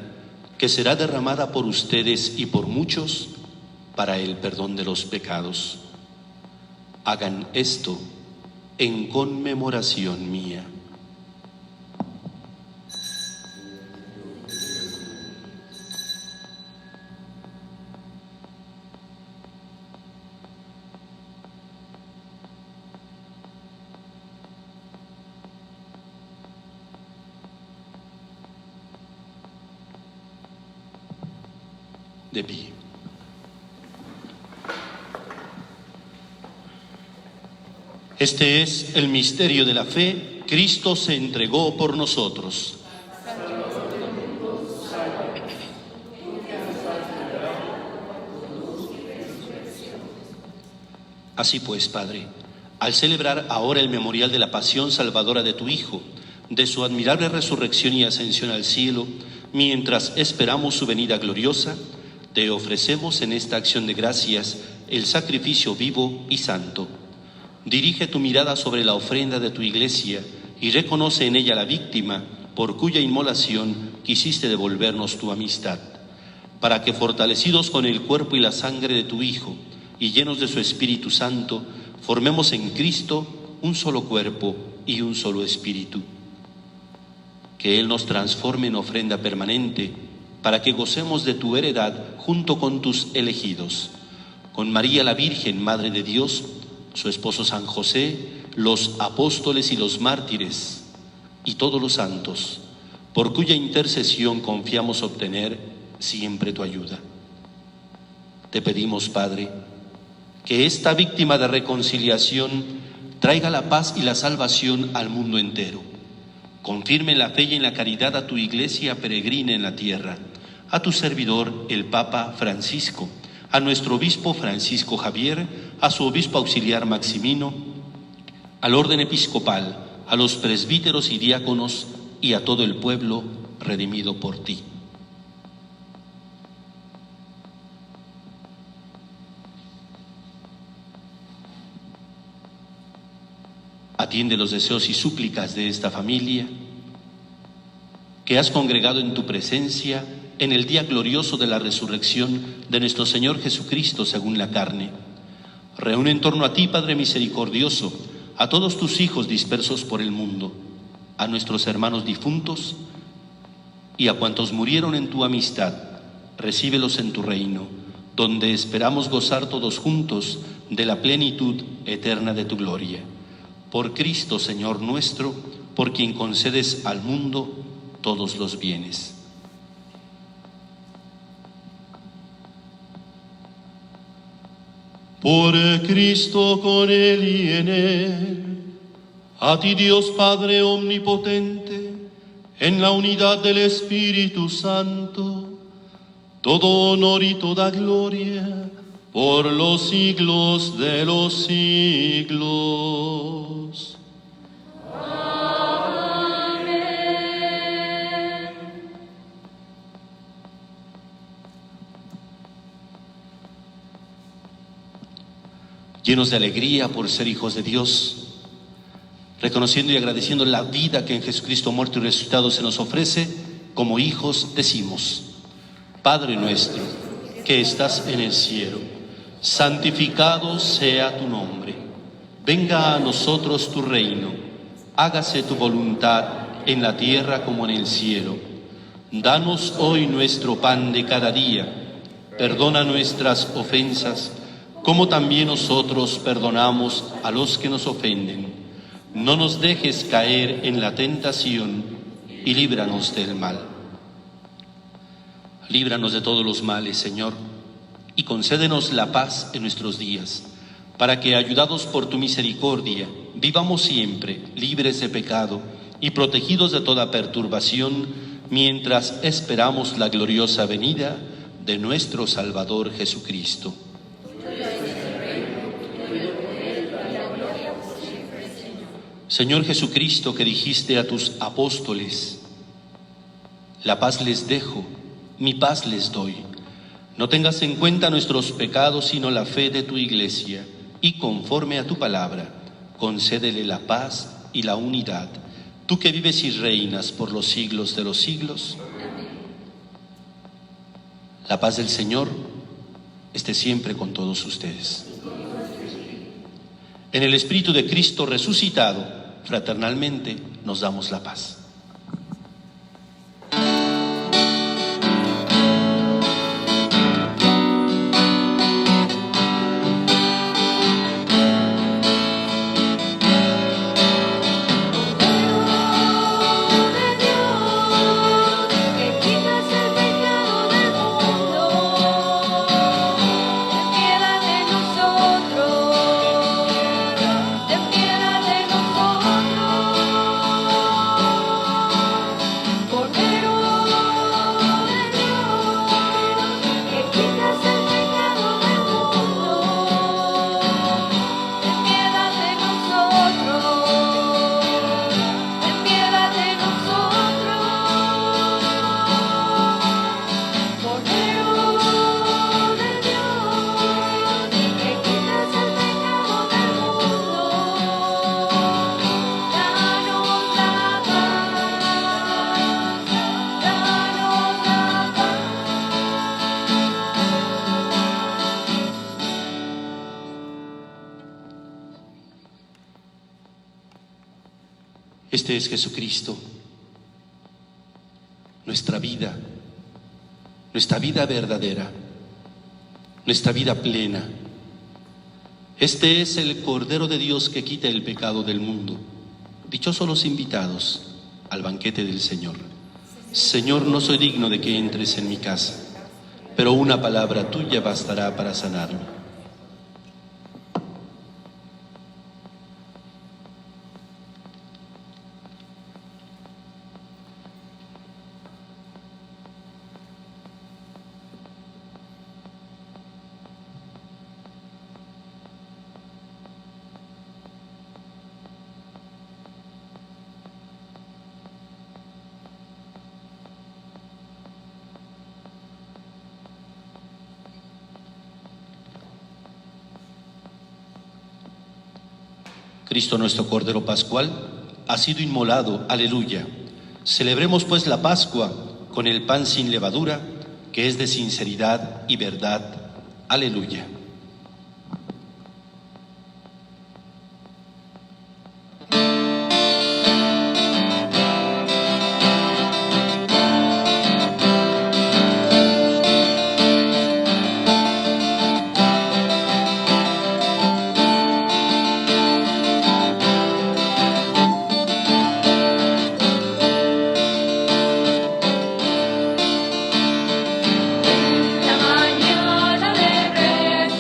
que será derramada por ustedes y por muchos para el perdón de los pecados. Hagan esto en conmemoración mía. De pie. Este es el misterio de la fe. Cristo se entregó por nosotros. Así pues, Padre, al celebrar ahora el memorial de la pasión salvadora de tu Hijo, de su admirable resurrección y ascensión al cielo, mientras esperamos su venida gloriosa, te ofrecemos en esta acción de gracias el sacrificio vivo y santo. Dirige tu mirada sobre la ofrenda de tu Iglesia y reconoce en ella la víctima por cuya inmolación quisiste devolvernos tu amistad, para que, fortalecidos con el cuerpo y la sangre de tu Hijo y llenos de su Espíritu Santo, formemos en Cristo un solo cuerpo y un solo espíritu. Que Él nos transforme en ofrenda permanente, para que gocemos de tu heredad junto con tus elegidos, con María la Virgen, Madre de Dios, su esposo San José, los apóstoles y los mártires, y todos los santos, por cuya intercesión confiamos obtener siempre tu ayuda. Te pedimos, Padre, que esta víctima de reconciliación traiga la paz y la salvación al mundo entero. Confirme en la fe y en la caridad a tu Iglesia peregrina en la tierra, a tu servidor, el Papa Francisco, a nuestro obispo Francisco Javier, a su obispo auxiliar Maximino, al orden episcopal, a los presbíteros y diáconos y a todo el pueblo redimido por ti. Atiende los deseos y súplicas de esta familia que has congregado en tu presencia en el día glorioso de la resurrección de nuestro Señor Jesucristo según la carne. Reúne en torno a ti, Padre misericordioso, a todos tus hijos dispersos por el mundo, a nuestros hermanos difuntos y a cuantos murieron en tu amistad. Recíbelos en tu reino, donde esperamos gozar todos juntos de la plenitud eterna de tu gloria. Por Cristo, Señor nuestro, por quien concedes al mundo todos los bienes. Por Cristo, con Él y en Él, a ti Dios Padre omnipotente, en la unidad del Espíritu Santo, todo honor y toda gloria, por los siglos de los siglos. Llenos de alegría por ser hijos de Dios, reconociendo y agradeciendo la vida que en Jesucristo muerto y resucitado se nos ofrece, como hijos decimos: Padre nuestro, que estás en el cielo, santificado sea tu nombre. Venga a nosotros tu reino. Hágase tu voluntad en la tierra como en el cielo. Danos hoy nuestro pan de cada día. Perdona nuestras ofensas, como también nosotros perdonamos a los que nos ofenden. No nos dejes caer en la tentación y líbranos del mal. Líbranos de todos los males, Señor, y concédenos la paz en nuestros días, para que, ayudados por tu misericordia, vivamos siempre libres de pecado y protegidos de toda perturbación, mientras esperamos la gloriosa venida de nuestro Salvador Jesucristo. Señor Jesucristo, que dijiste a tus apóstoles: la paz les dejo, mi paz les doy. No tengas en cuenta nuestros pecados, sino la fe de tu Iglesia, y conforme a tu palabra, concédele la paz y la unidad. Tú que vives y reinas por los siglos de los siglos. La paz del Señor esté siempre con todos ustedes. En el Espíritu de Cristo resucitado, fraternalmente nos damos la paz. Este es Jesucristo, nuestra vida verdadera, nuestra vida plena. Este es el Cordero de Dios que quita el pecado del mundo. Dichosos los invitados al banquete del Señor. Señor, no soy digno de que entres en mi casa, pero una palabra tuya bastará para sanarme. Cristo nuestro Cordero Pascual ha sido inmolado, aleluya. Celebremos pues la Pascua con el pan sin levadura, que es de sinceridad y verdad, aleluya. La mañana de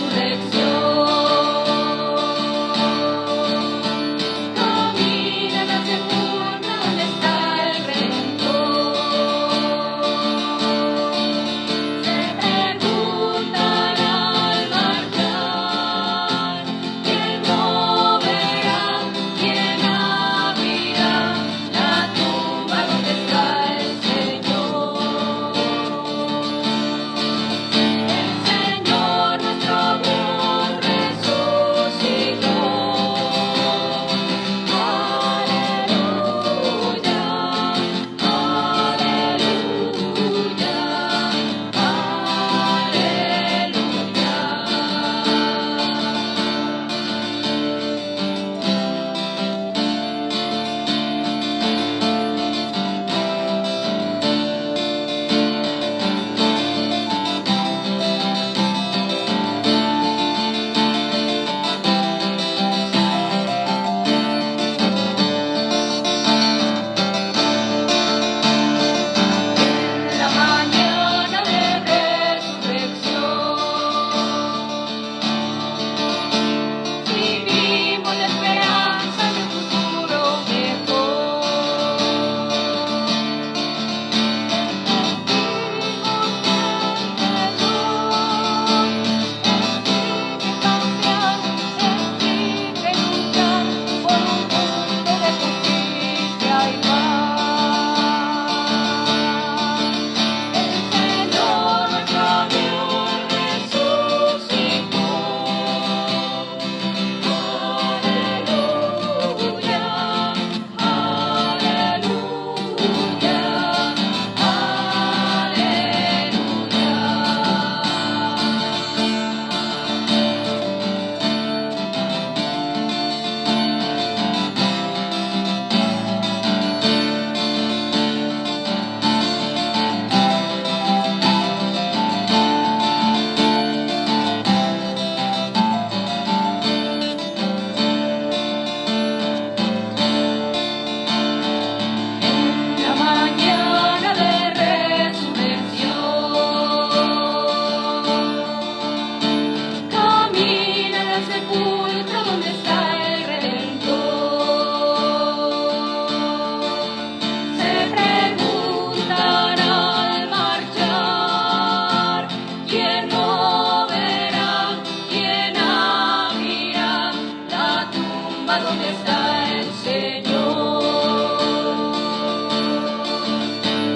¿dónde está el Señor?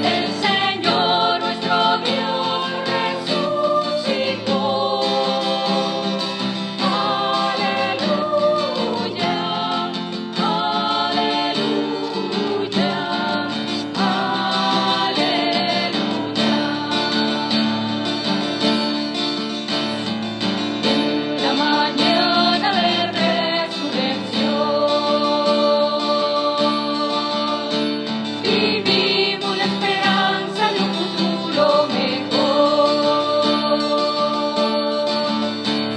El Señor nuestro Dios resucitó. Aleluya, aleluya, aleluya. La mañana de resurrección, vivimos la esperanza de un futuro mejor.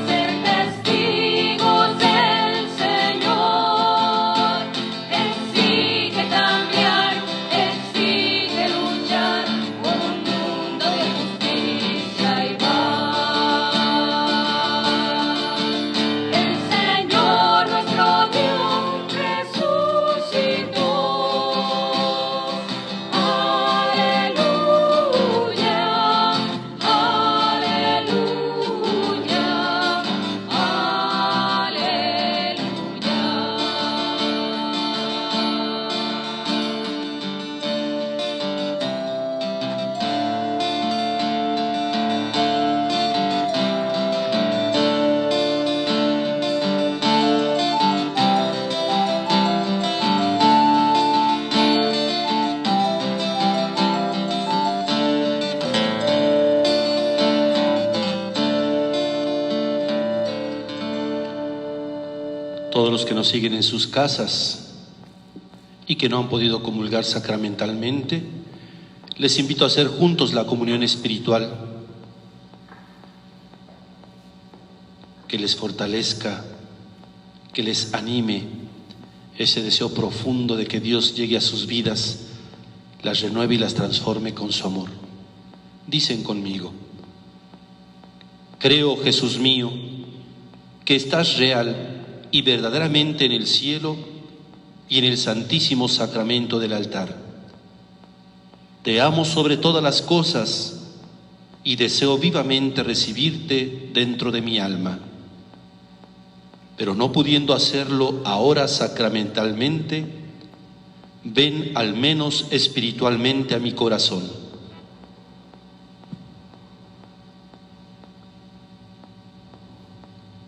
Ser testigos del Señor exige cambiar, exige luchar por un mundo de justicia y paz. El Señor nuestro Dios resucitó. Aleluya, aleluya, Todos los que nos siguen en sus casas y que no han podido comulgar sacramentalmente, les invito a hacer juntos la comunión espiritual que les fortalezca, que les anime ese deseo profundo de que Dios llegue a sus vidas, las renueve y las transforme con su amor. Dicen conmigo: creo, Jesús mío, que estás real y verdaderamente en el cielo y en el santísimo sacramento del altar. Te amo sobre todas las cosas y deseo vivamente recibirte dentro de mi alma. Pero no pudiendo hacerlo ahora sacramentalmente, ven al menos espiritualmente a mi corazón.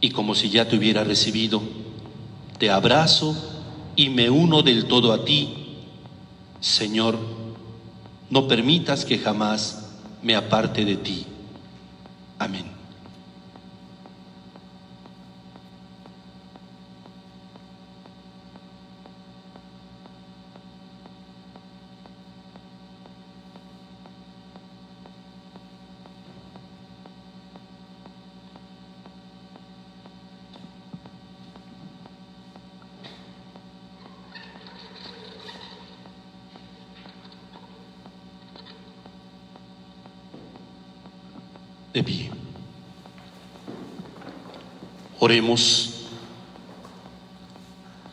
Y como si ya te hubiera recibido, te abrazo y me uno del todo a ti. Señor, no permitas que jamás me aparte de ti. Amén. De pie. Oremos.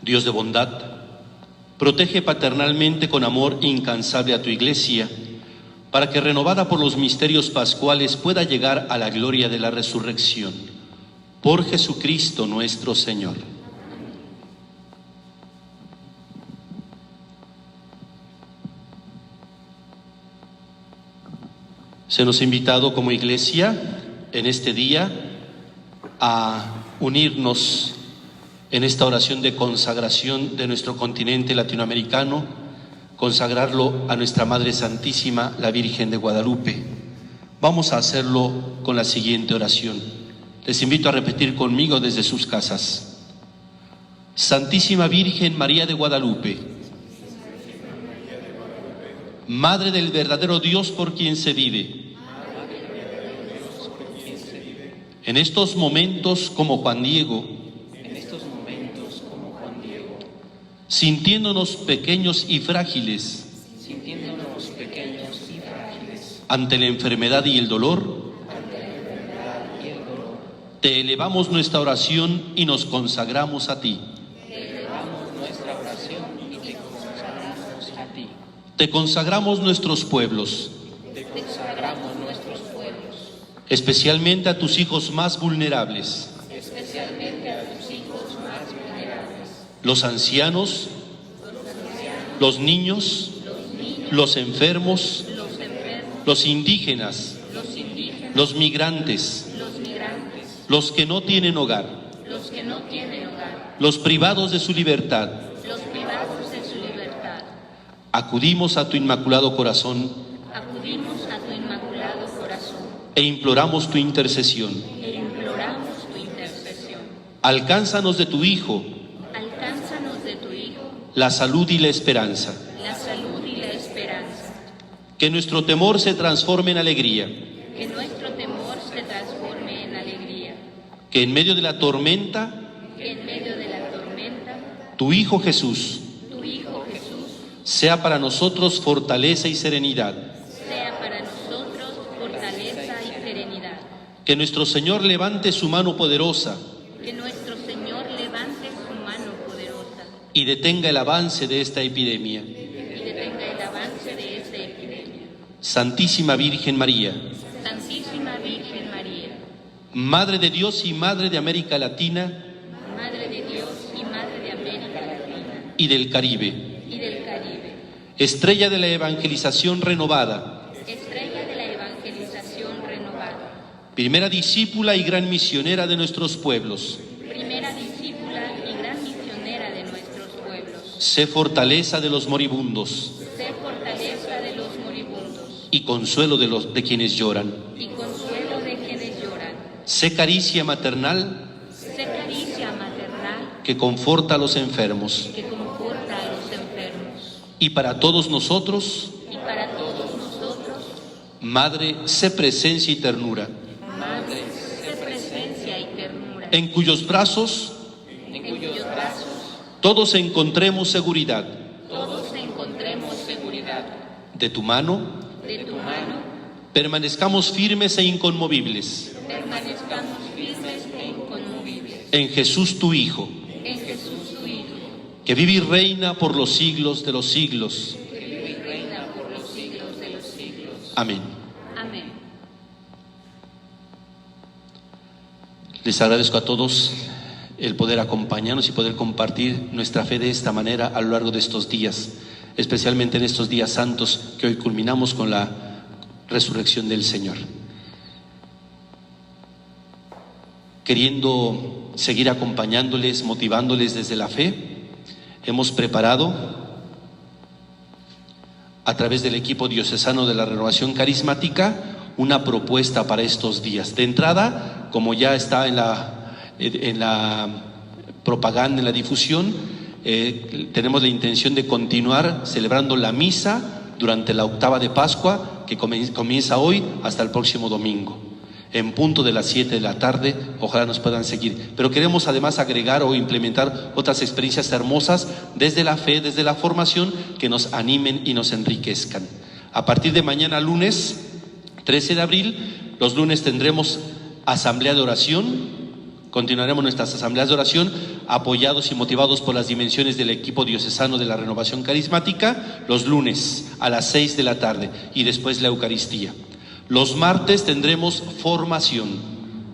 Dios de bondad, protege paternalmente con amor incansable a tu Iglesia, para que renovada por los misterios pascuales pueda llegar a la gloria de la resurrección. Por Jesucristo nuestro Señor. Se nos ha invitado como Iglesia en este día a unirnos en esta oración de consagración de nuestro continente latinoamericano, consagrarlo a nuestra Madre Santísima, la Virgen de Guadalupe. Vamos a hacerlo con la siguiente oración. Les invito a repetir conmigo desde sus casas. Santísima Virgen María de Guadalupe, Madre del verdadero Dios por quien se vive, en estos momentos como Juan Diego, sintiéndonos pequeños y frágiles ante la enfermedad y el dolor, te elevamos nuestra oración y nos consagramos a ti. Te consagramos nuestros pueblos, especialmente a tus hijos más vulnerables, los ancianos, los niños, los enfermos, los indígenas, los migrantes, los que no tienen hogar, los privados de su libertad. Acudimos a tu inmaculado corazón e imploramos tu intercesión. Alcánzanos de tu Hijo la salud y la esperanza. Que nuestro temor se transforme en alegría. Que en medio de la tormenta, tu Hijo Jesús sea para nosotros fortaleza y serenidad. Que nuestro Señor levante su mano poderosa y detenga el avance de esta epidemia. Santísima Virgen María, Madre de Dios y Madre de América Latina y del Caribe, estrella de la evangelización renovada, primera discípula y gran misionera de nuestros pueblos, sé fortaleza de los moribundos y consuelo de quienes lloran. Sé caricia maternal que conforta a los enfermos. Y para todos nosotros, Madre, sé presencia y ternura. En cuyos brazos todos encontremos seguridad. De tu mano permanezcamos firmes e inconmovibles. En Jesús tu Hijo, que vive y reina por los siglos de los siglos. Amén. Les agradezco a todos el poder acompañarnos y poder compartir nuestra fe de esta manera a lo largo de estos días, especialmente en estos días santos que hoy culminamos con la resurrección del Señor. Queriendo seguir acompañándoles, motivándoles desde la fe, hemos preparado a través del equipo diocesano de la Renovación Carismática una propuesta para estos días. De entrada, como ya está en la propaganda, en la difusión, tenemos la intención de continuar celebrando la misa durante la octava de Pascua, que comienza hoy hasta el próximo domingo, en punto de las 7 de la tarde. Ojalá nos puedan seguir. Pero queremos además agregar o implementar otras experiencias hermosas desde la fe, desde la formación, que nos animen y nos enriquezcan. A partir de mañana, lunes 13 de abril, los lunes tendremos asamblea de oración. Continuaremos nuestras asambleas de oración apoyados y motivados por las dimensiones del equipo diocesano de la Renovación Carismática, los lunes a las 6 de la tarde y después la Eucaristía. Los martes tendremos formación.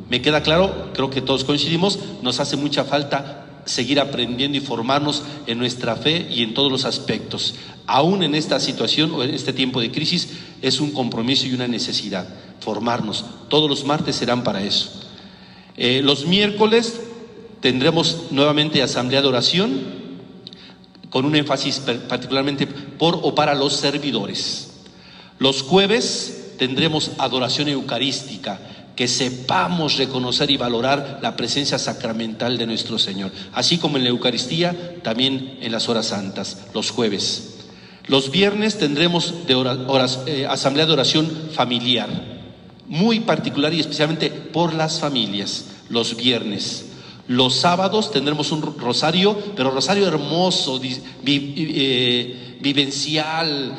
Me queda claro, creo que todos coincidimos, nos hace mucha falta seguir aprendiendo y formarnos en nuestra fe y en todos los aspectos. Aún en esta situación o en este tiempo de crisis es un compromiso y una necesidad formarnos. Todos los martes serán para eso. Los miércoles tendremos nuevamente asamblea de oración con un énfasis particularmente por o para los servidores. Los jueves tendremos adoración eucarística, que sepamos reconocer y valorar la presencia sacramental de nuestro Señor, así como en la Eucaristía, también en las horas santas, los jueves. Los viernes tendremos asamblea de oración familiar, muy particular y especialmente por las familias, los viernes. Los sábados tendremos un rosario, pero rosario hermoso, vivencial,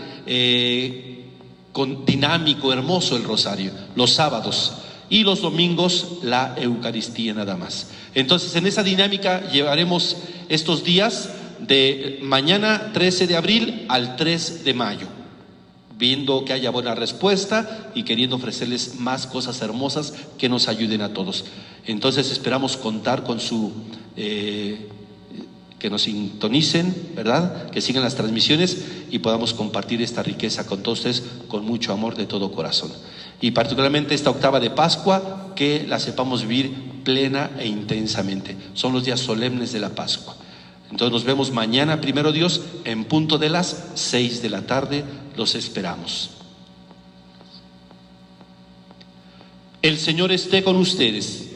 dinámico, hermoso el rosario, los sábados. Y los domingos la Eucaristía nada más. Entonces, en esa dinámica llevaremos estos días de mañana 13 de abril al 3 de mayo, viendo que haya buena respuesta y queriendo ofrecerles más cosas hermosas que nos ayuden a todos. Entonces esperamos contar con su que nos sintonicen, ¿verdad? Que sigan las transmisiones y podamos compartir esta riqueza con todos ustedes con mucho amor de todo corazón. Y particularmente esta octava de Pascua, que la sepamos vivir plena e intensamente. Son los días solemnes de la Pascua. Entonces nos vemos mañana, primero Dios, en punto de las 6 de la tarde. Los esperamos. El Señor esté con ustedes.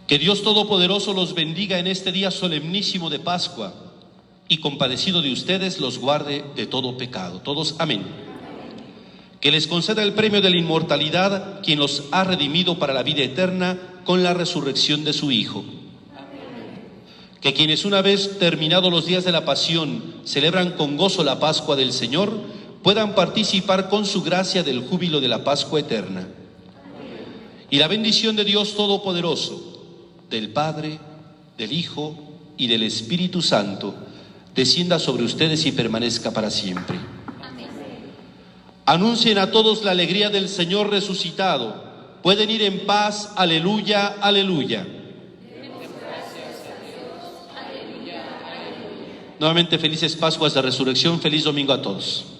Que Dios Todopoderoso los bendiga en este día solemnísimo de Pascua y compadecido de ustedes los guarde de todo pecado. Todos, amén. Que les conceda el premio de la inmortalidad, quien los ha redimido para la vida eterna con la resurrección de su Hijo. Que quienes una vez terminados los días de la pasión celebran con gozo la Pascua del Señor, puedan participar con su gracia del júbilo de la Pascua eterna. Y la bendición de Dios Todopoderoso, del Padre, del Hijo y del Espíritu Santo, descienda sobre ustedes y permanezca para siempre. Amén. Anuncien a todos la alegría del Señor resucitado. Pueden ir en paz. Aleluya, aleluya. Demos gracias a Dios. Aleluya, aleluya. Nuevamente felices Pascuas de Resurrección. Feliz domingo a todos.